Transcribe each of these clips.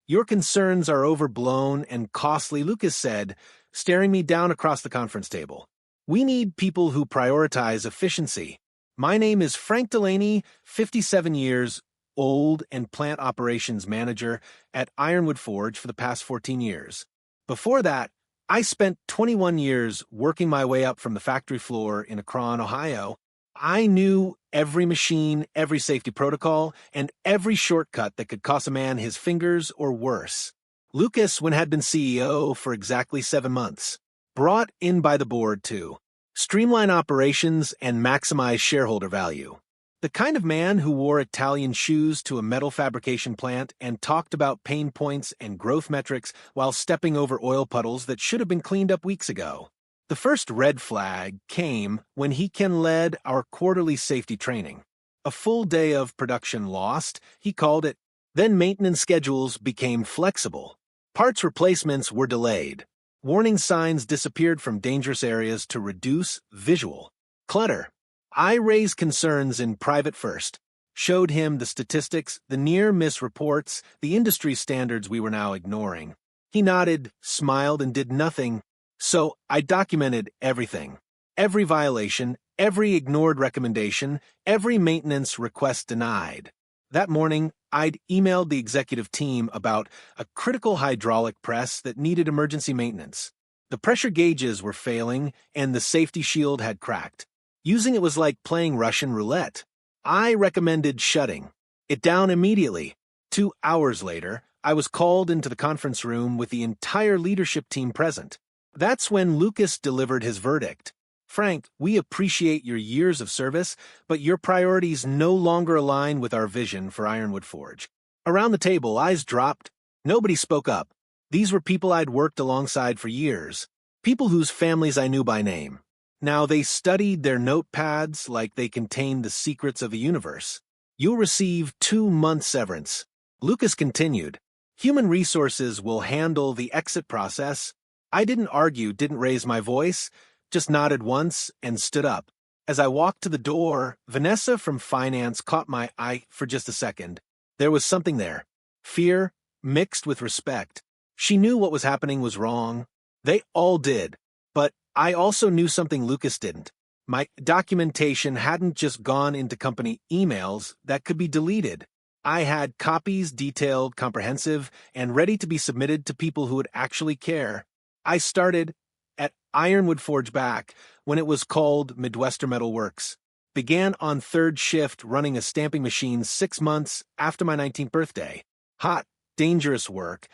Your concerns are overblown and costly, Lucas said, staring me down across the conference table. We need people who prioritize efficiency. My name is Frank Delaney, 57 years old and plant operations manager at Ironwood Forge for the past 14 years. Before that, I spent 21 years working my way up from the factory floor in Akron, Ohio. I knew every machine, every safety protocol, and every shortcut that could cost a man his fingers or worse. Lucas, when had been CEO for exactly 7 months, brought in by the board to streamline operations and maximize shareholder value. The kind of man who wore Italian shoes to a metal fabrication plant and talked about pain points and growth metrics while stepping over oil puddles that should have been cleaned up weeks ago. The first red flag came when he led our quarterly safety training. A full day of production lost, he called it. Then maintenance schedules became flexible. Parts replacements were delayed. Warning signs disappeared from dangerous areas to reduce visual clutter. I raised concerns in private first, showed him the statistics, the near-miss reports, the industry standards we were now ignoring. He nodded, smiled, and did nothing. So I documented everything. Every violation, every ignored recommendation, every maintenance request denied. That morning, I'd emailed the executive team about a critical hydraulic press that needed emergency maintenance. The pressure gauges were failing, and the safety shield had cracked. Using it was like playing Russian roulette. I recommended shutting it down immediately. 2 hours later, I was called into the conference room with the entire leadership team present. That's when Lucas delivered his verdict. Frank, we appreciate your years of service, but your priorities no longer align with our vision for Ironwood Forge. Around the table, eyes dropped. Nobody spoke up. These were people I'd worked alongside for years, people whose families I knew by name. Now they studied their notepads like they contained the secrets of the universe. You'll receive 2 months severance. Lucas continued. Human resources will handle the exit process. I didn't argue, didn't raise my voice, just nodded once and stood up. As I walked to the door, Vanessa from finance caught my eye for just a second. There was something there. Fear mixed with respect. She knew what was happening was wrong. They all did. But I also knew something Lucas didn't. My documentation hadn't just gone into company emails that could be deleted. I had copies detailed, comprehensive, and ready to be submitted to people who would actually care. I started at Ironwood Forge back when it was called Midwestern Metal Works. Began on 3rd shift running a stamping machine 6 months after my 19th birthday. Hot, dangerous work,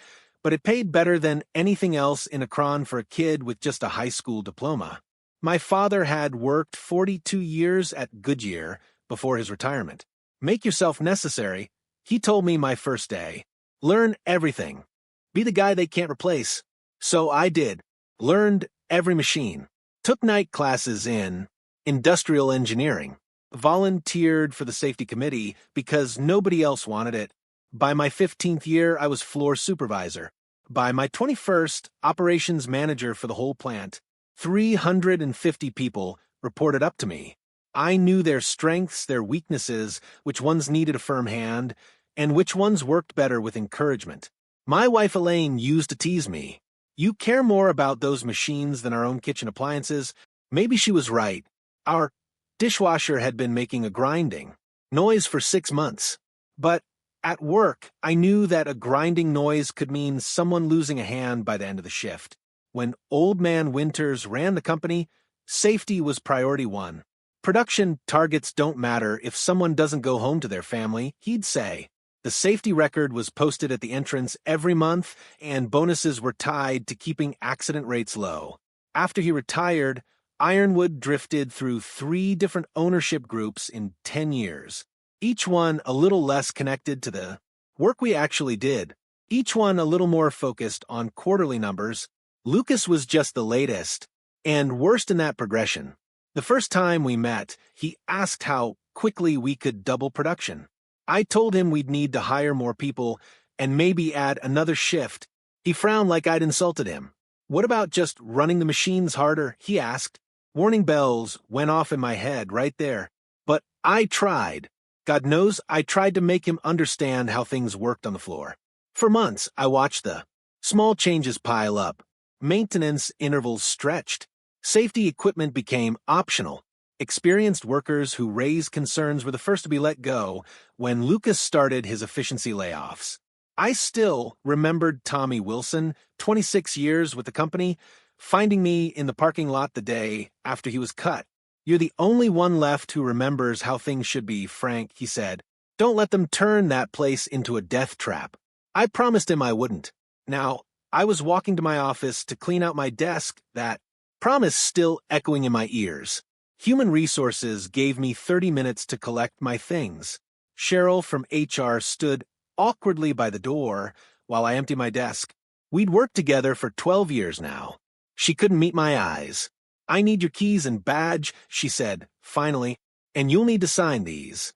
but it paid better than anything else in Akron for a kid with just a high school diploma. My father had worked 42 years at Goodyear before his retirement. Make yourself necessary, he told me my first day. Learn everything. Be the guy they can't replace. So I did. Learned every machine. Took night classes in industrial engineering. Volunteered for the safety committee because nobody else wanted it. By my 15th year, I was floor supervisor. By my 21st, operations manager for the whole plant. 350 people reported up to me. I knew their strengths, their weaknesses, which ones needed a firm hand, and which ones worked better with encouragement. My wife Elaine used to tease me. You care more about those machines than our own kitchen appliances. Maybe she was right. Our dishwasher had been making a grinding noise for 6 months. But at work, I knew that a grinding noise could mean someone losing a hand by the end of the shift. When Old Man Winters ran the company, safety was priority 1. Production targets don't matter if someone doesn't go home to their family, he'd say. The safety record was posted at the entrance every month, and bonuses were tied to keeping accident rates low. After he retired, Ironwood drifted through 3 different ownership groups in 10 years. Each one a little less connected to the work we actually did. Each one a little more focused on quarterly numbers. Lucas was just the latest, and worst in that progression. The first time we met, he asked how quickly we could double production. I told him we'd need to hire more people and maybe add another shift. He frowned like I'd insulted him. What about just running the machines harder? He asked. Warning bells went off in my head right there. But I tried. God knows I tried to make him understand how things worked on the floor. For months, I watched the small changes pile up. Maintenance intervals stretched. Safety equipment became optional. Experienced workers who raised concerns were the first to be let go when Lucas started his efficiency layoffs. I still remembered Tommy Wilson, 26 years with the company, finding me in the parking lot the day after he was cut. "You're the only one left who remembers how things should be, Frank," he said. "Don't let them turn that place into a death trap." I promised him I wouldn't. Now, I was walking to my office to clean out my desk, that promise still echoing in my ears. Human Resources gave me 30 minutes to collect my things. Cheryl from HR stood awkwardly by the door while I emptied my desk. We'd worked together for 12 years now. She couldn't meet my eyes. "I need your keys and badge," she said, finally, "and you'll need to sign these."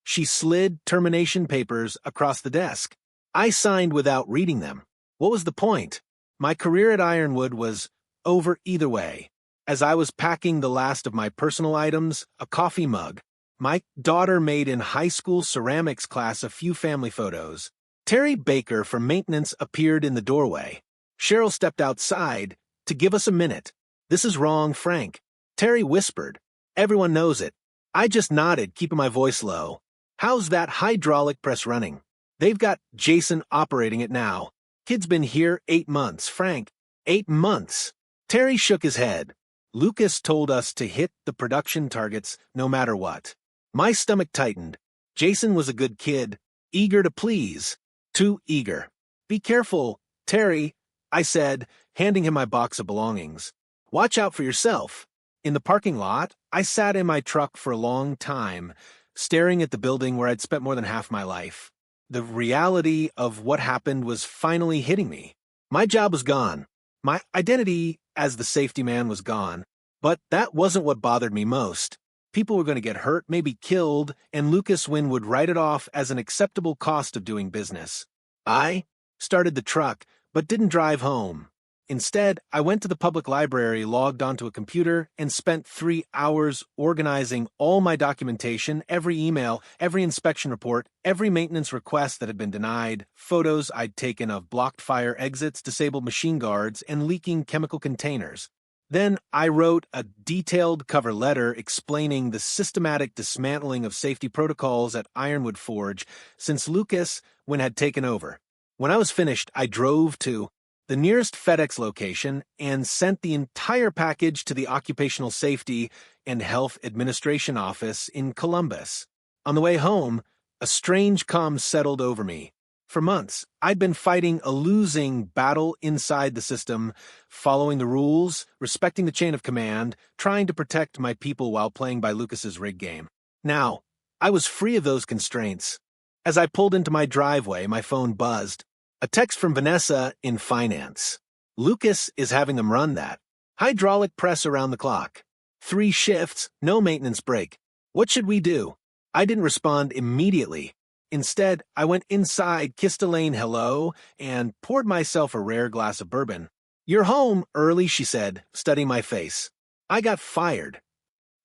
She slid termination papers across the desk. I signed without reading them. What was the point? My career at Ironwood was over either way. As I was packing the last of my personal items, a coffee mug, my daughter made in high school ceramics class, a few family photos. Terry Baker from maintenance appeared in the doorway. Cheryl stepped outside to give us a minute. "This is wrong, Frank," Terry whispered. "Everyone knows it." I just nodded, keeping my voice low. "How's that hydraulic press running?" "They've got Jason operating it now. Kid's been here 8 months, Frank. 8 months. Terry shook his head. "Lucas told us to hit the production targets no matter what." My stomach tightened. Jason was a good kid, eager to please. Too eager. "Be careful, Terry," I said, handing him my box of belongings. "Watch out for yourself." In the parking lot, I sat in my truck for a long time, staring at the building where I'd spent more than half my life. The reality of what happened was finally hitting me. My job was gone. My identity as the safety man was gone. But that wasn't what bothered me most. People were going to get hurt, maybe killed, and Lucas Wynn would write it off as an acceptable cost of doing business. I started the truck, but didn't drive home. Instead, I went to the public library, logged onto a computer, and spent 3 hours organizing all my documentation, every email, every inspection report, every maintenance request that had been denied, photos I'd taken of blocked fire exits, disabled machine guards, and leaking chemical containers. Then I wrote a detailed cover letter explaining the systematic dismantling of safety protocols at Ironwood Forge since Lucas Wynn had taken over. When I was finished, I drove to the nearest FedEx location and sent the entire package to the Occupational Safety and Health Administration office in Columbus. On the way home, a strange calm settled over me. For months, I'd been fighting a losing battle inside the system, following the rules, respecting the chain of command, trying to protect my people while playing by Lucas's rig game. Now, I was free of those constraints. As I pulled into my driveway, my phone buzzed. A text from Vanessa in finance. "Lucas is having them run that. Hydraulic press around the clock. 3 shifts, no maintenance break. What should we do?" I didn't respond immediately. Instead, I went inside, kissed Elaine hello, and poured myself a rare glass of bourbon. "You're home early," she said, studying my face. "I got fired."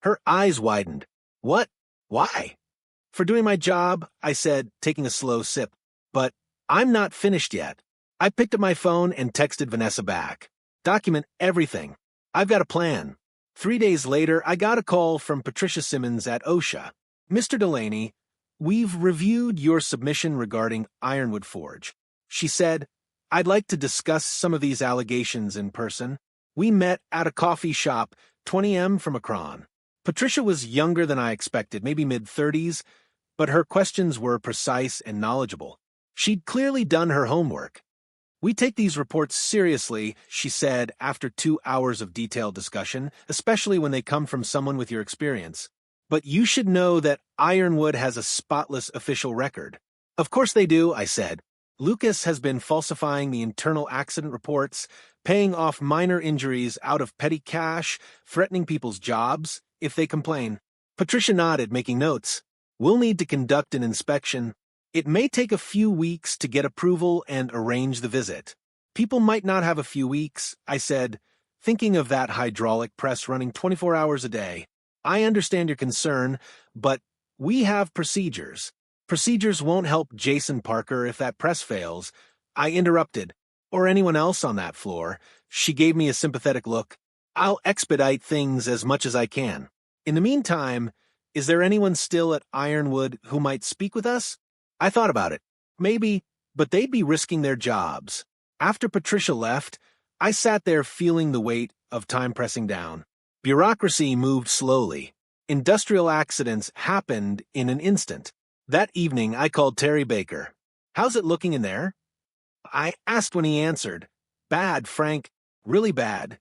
Her eyes widened. "What? Why?" "For doing my job," I said, taking a slow sip. "But I'm not finished yet." I picked up my phone and texted Vanessa back. "Document everything. I've got a plan." 3 days later, I got a call from Patricia Simmons at OSHA. "Mr. Delaney, we've reviewed your submission regarding Ironwood Forge." She said, "I'd like to discuss some of these allegations in person. We met at a coffee shop, 20M from Akron." Patricia was younger than I expected, maybe mid-30s, but her questions were precise and knowledgeable. She'd clearly done her homework. "We take these reports seriously," she said after 2 hours of detailed discussion, "especially when they come from someone with your experience. But you should know that Ironwood has a spotless official record." "Of course they do," I said. "Lucas has been falsifying the internal accident reports, paying off minor injuries out of petty cash, threatening people's jobs if they complain." Patricia nodded, making notes. "We'll need to conduct an inspection. It may take a few weeks to get approval and arrange the visit." "People might not have a few weeks," I said, thinking of that hydraulic press running 24 hours a day. "I understand your concern, but we have procedures. Procedures won't help Jason Parker if that press fails, I interrupted. Or anyone else on that floor. She gave me a sympathetic look. I'll expedite things as much as I can. In the meantime, is there anyone still at Ironwood who might speak with us? I thought about it. Maybe, but they'd be risking their jobs. After Patricia left, I sat there feeling the weight of time pressing down. Bureaucracy moved slowly. Industrial accidents happened in an instant. That evening, I called Terry Baker. "How's it looking in there?" I asked when he answered. "Bad, Frank. Really bad."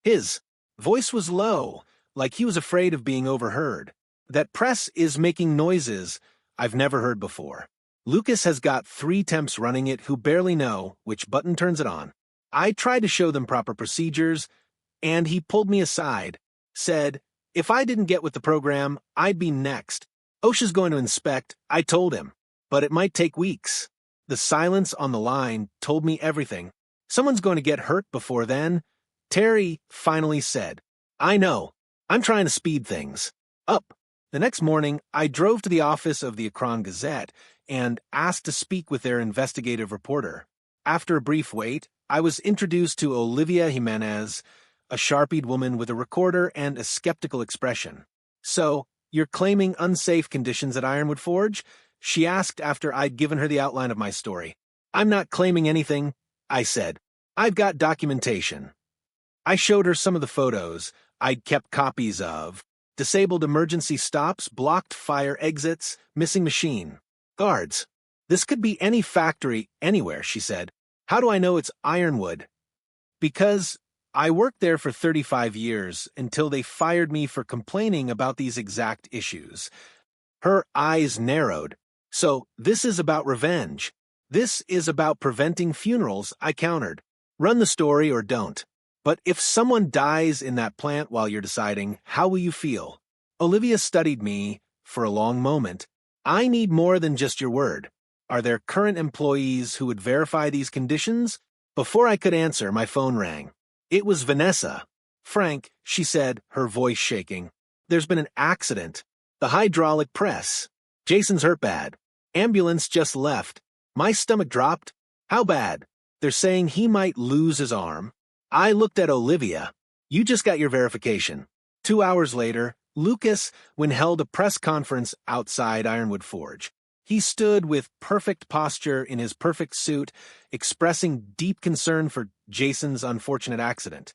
His voice was low, like he was afraid of being overheard. "That press is making noises I've never heard before. Lucas has got 3 temps running it who barely know which button turns it on. I tried to show them proper procedures, and he pulled me aside, said, if I didn't get with the program, I'd be next. OSHA's going to inspect, I told him, but it might take weeks." The silence on the line told me everything. Someone's going to get hurt before then. Terry finally said, "I know. I'm trying to speed things up." The next morning, I drove to the office of the Akron Gazette and asked to speak with their investigative reporter. After a brief wait, I was introduced to Olivia Jimenez, a sharp-eyed woman with a recorder and a skeptical expression. "So, you're claiming unsafe conditions at Ironwood Forge?" she asked after I'd given her the outline of my story. "I'm not claiming anything," I said. "I've got documentation." I showed her some of the photos I'd kept copies of. Disabled emergency stops, blocked fire exits, missing machine. Guards. "This could be any factory, anywhere," she said. "How do I know it's Ironwood?" "Because I worked there for 35 years until they fired me for complaining about these exact issues." Her eyes narrowed. "So, this is about revenge. This is about preventing funerals," I countered. "Run the story or don't. But if someone dies in that plant while you're deciding, how will you feel?" Olivia studied me for a long moment. "I need more than just your word. Are there current employees who would verify these conditions?" Before I could answer, my phone rang. It was Vanessa. "Frank," she said, her voice shaking. "There's been an accident. The hydraulic press. Jason's hurt bad. Ambulance just left." My stomach dropped. "How bad?" "They're saying he might lose his arm." I looked at Olivia. "You just got your verification." 2 hours later, Lucas held a press conference outside Ironwood Forge. He stood with perfect posture in his perfect suit, expressing deep concern for Jason's unfortunate accident.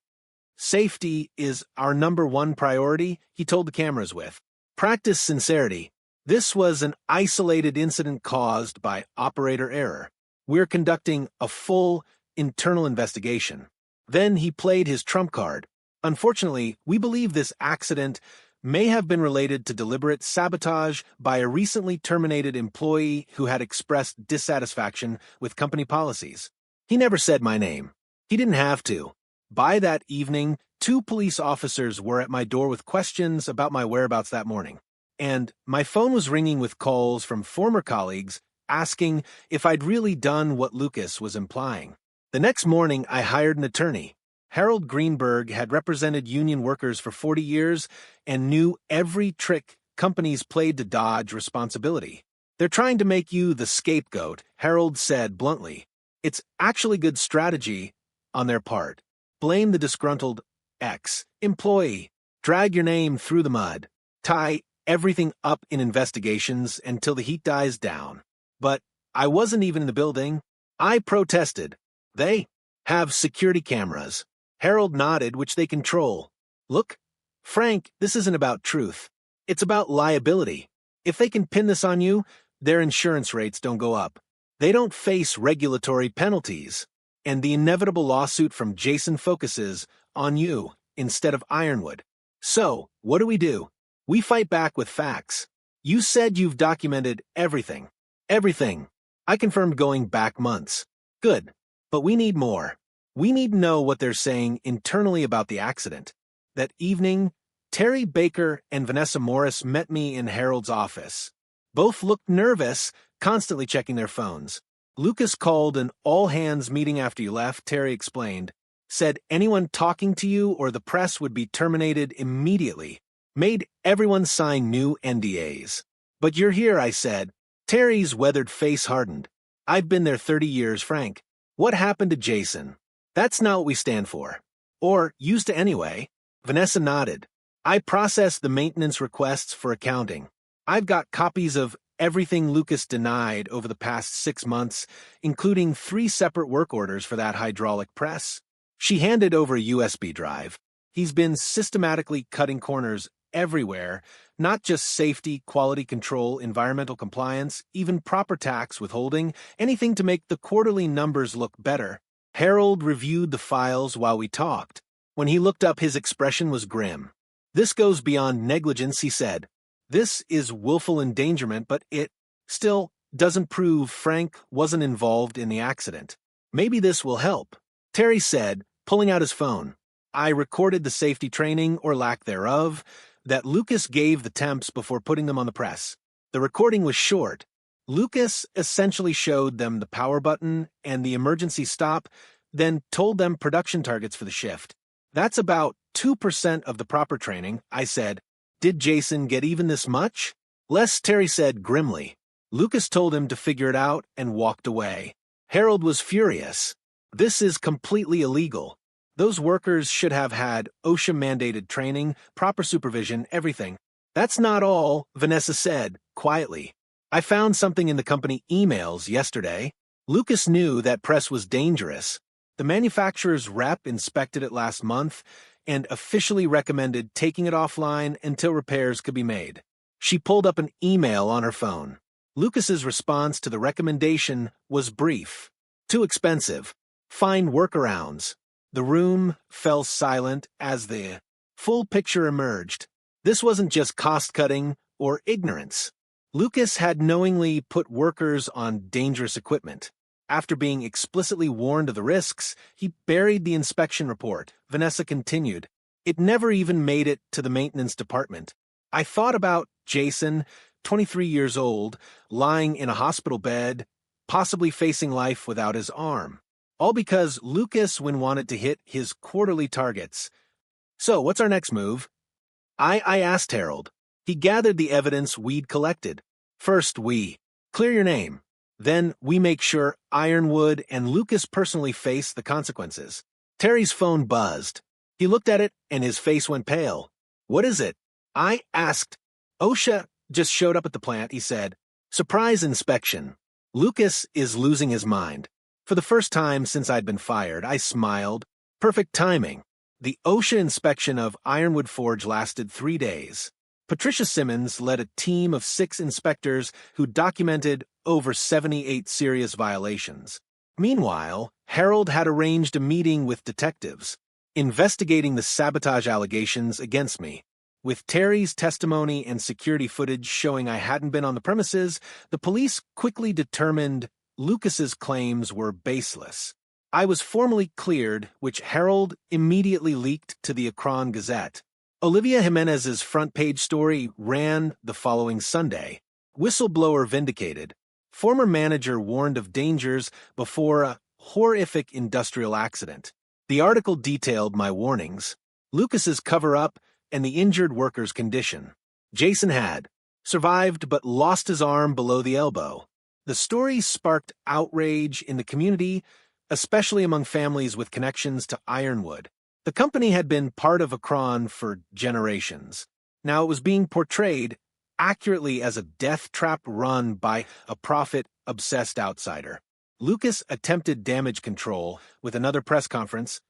"Safety is our #1 priority," he told the cameras with. "Practice sincerity. This was an isolated incident caused by operator error. We're conducting a full internal investigation." Then he played his trump card. "Unfortunately, we believe this accident may have been related to deliberate sabotage by a recently terminated employee who had expressed dissatisfaction with company policies." He never said my name. He didn't have to. By that evening, 2 police officers were at my door with questions about my whereabouts that morning. And my phone was ringing with calls from former colleagues asking if I'd really done what Lucas was implying. The next morning, I hired an attorney. Harold Greenberg had represented union workers for 40 years and knew every trick companies played to dodge responsibility. "They're trying to make you the scapegoat," Harold said bluntly. "It's actually good strategy on their part. Blame the disgruntled ex-employee. Drag your name through the mud. Tie everything up in investigations until the heat dies down." But I wasn't even in the building. I protested. "They have security cameras." Harold nodded, "which they control." "Look, Frank, this isn't about truth. It's about liability. If they can pin this on you, their insurance rates don't go up. They don't face regulatory penalties. And the inevitable lawsuit from Jason focuses on you instead of Ironwood. So, what do? We fight back with facts. You said you've documented everything." "Everything." I confirmed, going back months. "Good. But we need more. We need to know what they're saying internally about the accident." That evening, Terry Baker and Vanessa Morris met me in Harold's office. Both looked nervous, constantly checking their phones. "Lucas called an all-hands meeting after you left," Terry explained. "Said anyone talking to you or the press would be terminated immediately. Made everyone sign new NDAs. But you're here," I said. Terry's weathered face hardened. I've been there 30 years, Frank. What happened to Jason? That's not what we stand for. Or used to anyway. Vanessa nodded. I process the maintenance requests for accounting. I've got copies of everything Lucas denied over the past 6 months, including 3 separate work orders for that hydraulic press. She handed over a USB drive. He's been systematically cutting corners everywhere, not just safety, quality control, environmental compliance, even proper tax withholding, anything to make the quarterly numbers look better. Harold reviewed the files while we talked. When he looked up, his expression was grim. This goes beyond negligence, he said. This is willful endangerment, but it still doesn't prove Frank wasn't involved in the accident. Maybe this will help, Terry said, pulling out his phone. I recorded the safety training, or lack thereof, that Lucas gave the temps before putting them on the press. The recording was short. Lucas essentially showed them the power button and the emergency stop, then told them production targets for the shift. That's about 2% of the proper training, I said. Did Jason get even this much? Less, Terry said grimly. Lucas told him to figure it out and walked away. Harold was furious. This is completely illegal. Those workers should have had OSHA-mandated training, proper supervision, everything. That's not all, Vanessa said, quietly. I found something in the company emails yesterday. Lucas knew that press was dangerous. The manufacturer's rep inspected it last month and officially recommended taking it offline until repairs could be made. She pulled up an email on her phone. Lucas's response to the recommendation was brief. Too expensive. Find workarounds. The room fell silent as the full picture emerged. This wasn't just cost-cutting or ignorance. Lucas had knowingly put workers on dangerous equipment. After being explicitly warned of the risks, he buried the inspection report. Vanessa continued. It never even made it to the maintenance department. I thought about Jason, 23 years old, lying in a hospital bed, possibly facing life without his arm. All because Lucas wanted to hit his quarterly targets. So, what's our next move? I asked Harold. He gathered the evidence we'd collected. First, we clear your name. Then, we make sure Ironwood and Lucas personally face the consequences. Terry's phone buzzed. He looked at it, and his face went pale. What is it? I asked. OSHA just showed up at the plant, he said. Surprise inspection. Lucas is losing his mind. For the first time since I'd been fired, I smiled. Perfect timing. The OSHA inspection of Ironwood Forge lasted 3 days. Patricia Simmons led a team of 6 inspectors who documented over 78 serious violations. Meanwhile, Harold had arranged a meeting with detectives, investigating the sabotage allegations against me. With Terry's testimony and security footage showing I hadn't been on the premises, the police quickly determined Lucas's claims were baseless. I was formally cleared, which Harold immediately leaked to the Akron Gazette. Olivia Jimenez's front-page story ran the following Sunday. Whistleblower vindicated. Former manager warned of dangers before a horrific industrial accident. The article detailed my warnings, Lucas's cover-up, and the injured worker's condition. Jason had survived but lost his arm below the elbow. The story sparked outrage in the community, especially among families with connections to Ironwood. The company had been part of Akron for generations. Now it was being portrayed accurately as a death trap run by a profit-obsessed outsider. Lucas attempted damage control with another press conference,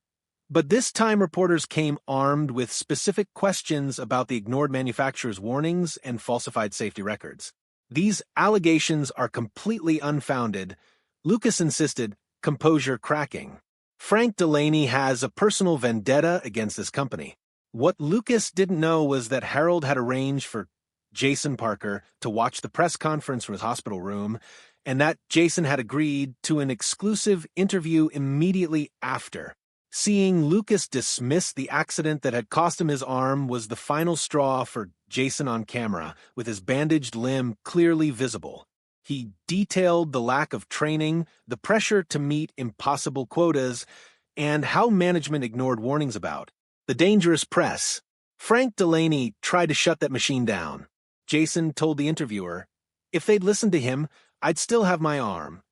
but this time reporters came armed with specific questions about the ignored manufacturer's warnings and falsified safety records. These allegations are completely unfounded, Lucas insisted, composure cracking. Frank Delaney has a personal vendetta against this company. What Lucas didn't know was that Harold had arranged for Jason Parker to watch the press conference from his hospital room, and that Jason had agreed to an exclusive interview immediately after. Seeing Lucas dismiss the accident that had cost him his arm was the final straw for Jason on camera, with his bandaged limb clearly visible. He detailed the lack of training, the pressure to meet impossible quotas, and how management ignored warnings about the dangerous press. Frank Delaney tried to shut that machine down. Jason told the interviewer, if they'd listened to him, I'd still have my arm.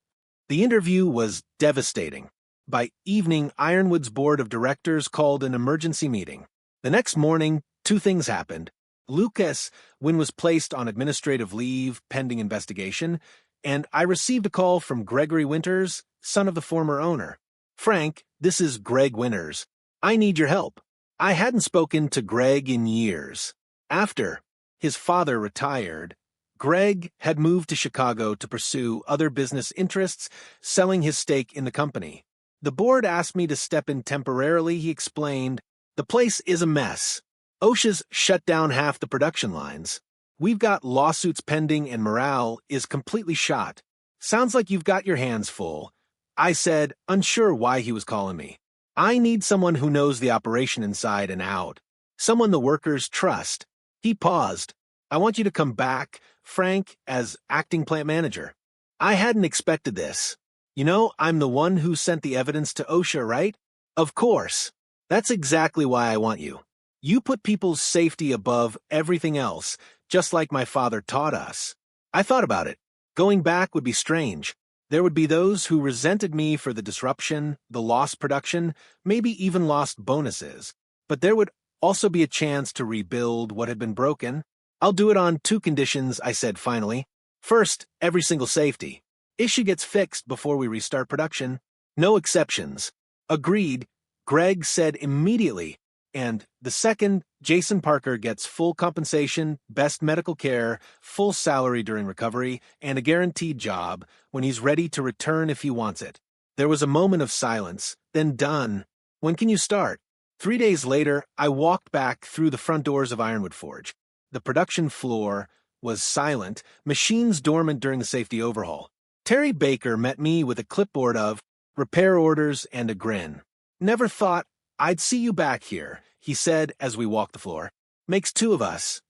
The interview was devastating. By evening, Ironwood's board of directors called an emergency meeting. The next morning, two things happened. Lucas Wynn was placed on administrative leave pending investigation, and I received a call from Gregory Winters, son of the former owner. "Frank, this is Greg Winters. I need your help." I hadn't spoken to Greg in years. After his father retired, Greg had moved to Chicago to pursue other business interests, selling his stake in the company. The board asked me to step in temporarily, he explained. "The place is a mess. OSHA's shut down half the production lines. We've got lawsuits pending and morale is completely shot. Sounds like you've got your hands full." I said, unsure why he was calling me. "I need someone who knows the operation inside and out. Someone the workers trust." He paused. "I want you to come back, Frank, as acting plant manager." I hadn't expected this. "You know, I'm the one who sent the evidence to OSHA, right?" "Of course. That's exactly why I want you. You put people's safety above everything else, just like my father taught us." I thought about it. Going back would be strange. There would be those who resented me for the disruption, the lost production, maybe even lost bonuses. But there would also be a chance to rebuild what had been broken. "I'll do it on two conditions," I said finally. "First, every single safety. Issue gets fixed before we restart production. No exceptions." "Agreed," Greg said immediately. "And the second, Jason Parker gets full compensation, best medical care, full salary during recovery, and a guaranteed job when he's ready to return if he wants it." There was a moment of silence, then done. "When can you start?" 3 days later, I walked back through the front doors of Ironwood Forge. The production floor was silent, machines dormant during the safety overhaul. Terry Baker met me with a clipboard of repair orders and a grin. "Never thought I'd see you back here," he said as we walked the floor. "Makes two of us."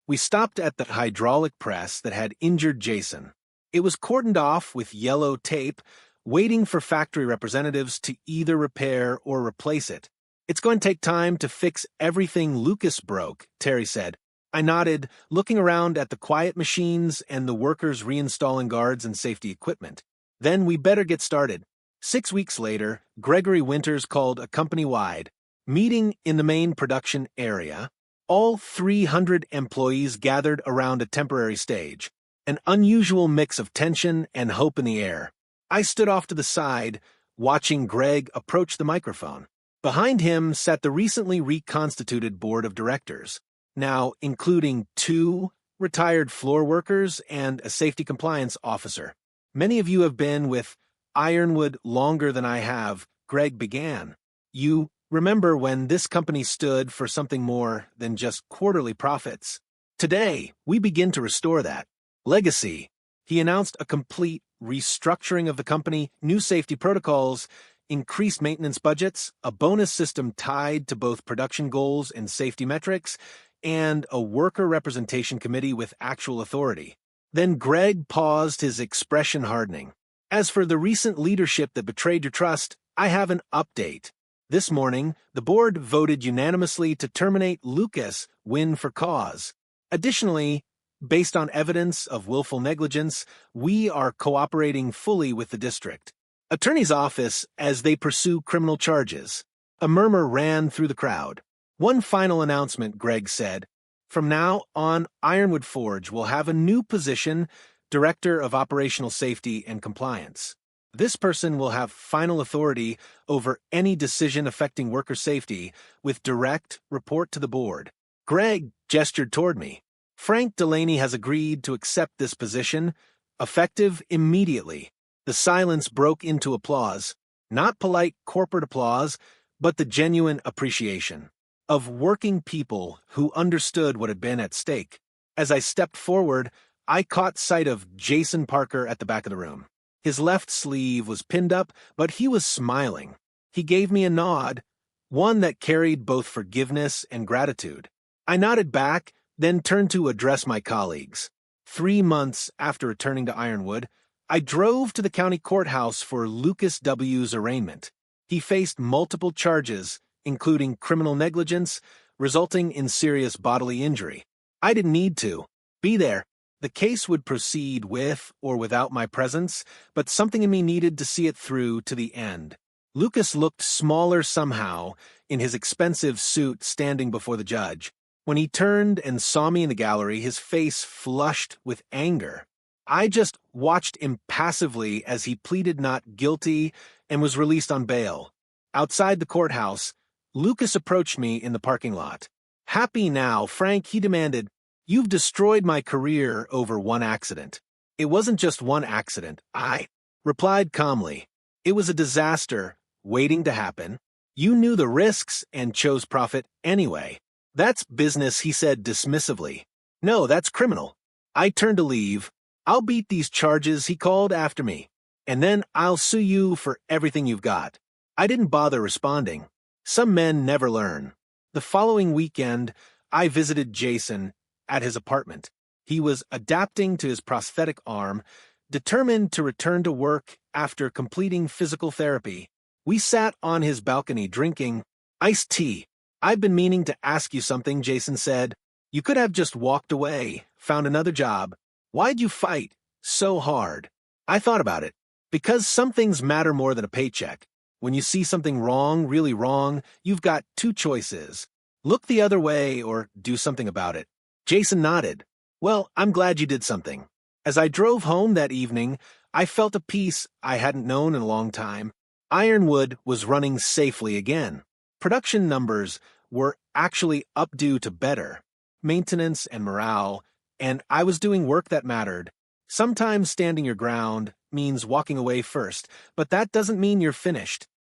We stopped at the hydraulic press that had injured Jason. It was cordoned off with yellow tape, waiting for factory representatives to either repair or replace it. "It's going to take time to fix everything Lucas broke," Terry said. I nodded, looking around at the quiet machines and the workers reinstalling guards and safety equipment. "Then we better get started." 6 weeks later, Gregory Winters called a company-wide meeting in the main production area. All 300 employees gathered around a temporary stage, an unusual mix of tension and hope in the air. I stood off to the side, watching Greg approach the microphone. Behind him sat the recently reconstituted board of directors, now including 2 retired floor workers and a safety compliance officer. "Many of you have been with Ironwood longer than I have," Greg began. "You remember when this company stood for something more than just quarterly profits. Today, we begin to restore that legacy." He announced a complete restructuring of the company, new safety protocols, increased maintenance budgets, a bonus system tied to both production goals and safety metrics, and a worker representation committee with actual authority. Then Greg paused, his expression hardening. "As for the recent leadership that betrayed your trust, I have an update. This morning, the board voted unanimously to terminate Lucas Wynn for cause. Additionally, based on evidence of willful negligence, we are cooperating fully with the district attorney's office as they pursue criminal charges." A murmur ran through the crowd. "One final announcement," Greg said. "From now on, Ironwood Forge will have a new position, Director of Operational Safety and Compliance. This person will have final authority over any decision affecting worker safety, with direct report to the board." Greg gestured toward me. "Frank Delaney has agreed to accept this position, effective immediately." The silence broke into applause. Not polite corporate applause, but the genuine appreciation of working people who understood what had been at stake. As I stepped forward, I caught sight of Jason Parker at the back of the room. His left sleeve was pinned up, but he was smiling. He gave me a nod, one that carried both forgiveness and gratitude. I nodded back, then turned to address my colleagues. 3 months after returning to Ironwood, I drove to the county courthouse for Lucas W.'s arraignment. He faced multiple charges, including criminal negligence, resulting in serious bodily injury. I didn't need to be there. The case would proceed with or without my presence, but something in me needed to see it through to the end. Lucas looked smaller somehow in his expensive suit standing before the judge. When he turned and saw me in the gallery, his face flushed with anger. I just watched impassively as he pleaded not guilty and was released on bail. Outside the courthouse, Lucas approached me in the parking lot. Happy now, Frank, he demanded. You've destroyed my career over one accident. It wasn't just one accident, I replied calmly. It was a disaster waiting to happen. You knew the risks and chose profit anyway. That's business, he said dismissively. No, that's criminal. I turned to leave. I'll beat these charges, he called after me. And then I'll sue you for everything you've got. I didn't bother responding. Some men never learn. The following weekend, I visited Jason at his apartment. He was adapting to his prosthetic arm, determined to return to work after completing physical therapy. We sat on his balcony drinking iced tea. I've been meaning to ask you something, Jason said. You could have just walked away, found another job. Why'd you fight so hard? I thought about it. Because some things matter more than a paycheck. When you see something wrong, really wrong, you've got two choices. Look the other way or do something about it. Jason nodded. Well, I'm glad you did something. As I drove home that evening, I felt a peace I hadn't known in a long time. Ironwood was running safely again. Production numbers were actually up due to better maintenance and morale, and I was doing work that mattered. Sometimes standing your ground means walking away first, but that doesn't mean you're finished.